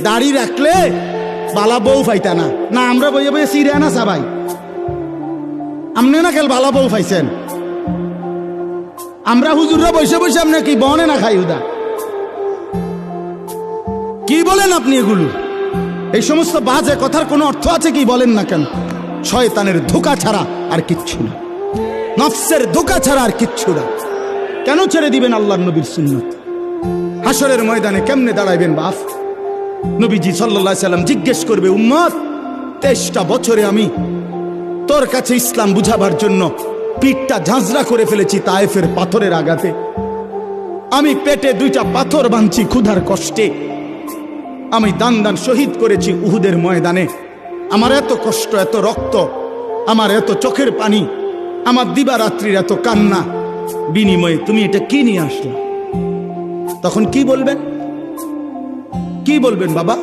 দাড়ি রাখলে বালা বউ পাইতা না। না আমরা বইয়ে বইয়ে সিরে না সবাই, আপনি না খেল বালা বউ পাইছেন। আমরা হুজুররা বসে বসে আপনি কি বনে না খাই উদা? কি বলেন আপনি এগুলো? এই সমস্ত বাজে কথার কোনো অর্থ আছে কি বলেন না কেন? শয়তানের ধোঁকা ছাড়া আর কিচ্ছু না, নফসের ধোঁকা ছাড়া আর কিচ্ছু না। কেন ছেড়ে দিবেন আল্লাহর নবীর সুন্নাত? হাসরের ময়দানে কেমনে দাঁড়াইবেন বাপ? নবীজি সাল্লাল্লাহু আলাইহি সাল্লাম জিজ্ঞেস করবে, উম্মত 23টা বছরে আমি তোর কাছে ইসলাম বুঝাবার জন্য পিঠটা ঝাঁঝরা করে ফেলেছি তায়েফের পাথরের আঘাতে। আমি পেটে 2টা পাথর বাঁধছি ক্ষুধার কষ্টে। আমি দান দান শহীদ করেছি উহুদের ময়দানে। আমার এত কষ্ট, এত রক্ত, আমার এত চোখের পানি, আমার দিবারাত্রির এত কান্না, বিনিময়ে তুমি এটা কি নিয়ে আসলে? তখন কি বলবেন? কি বলবেন বাবা?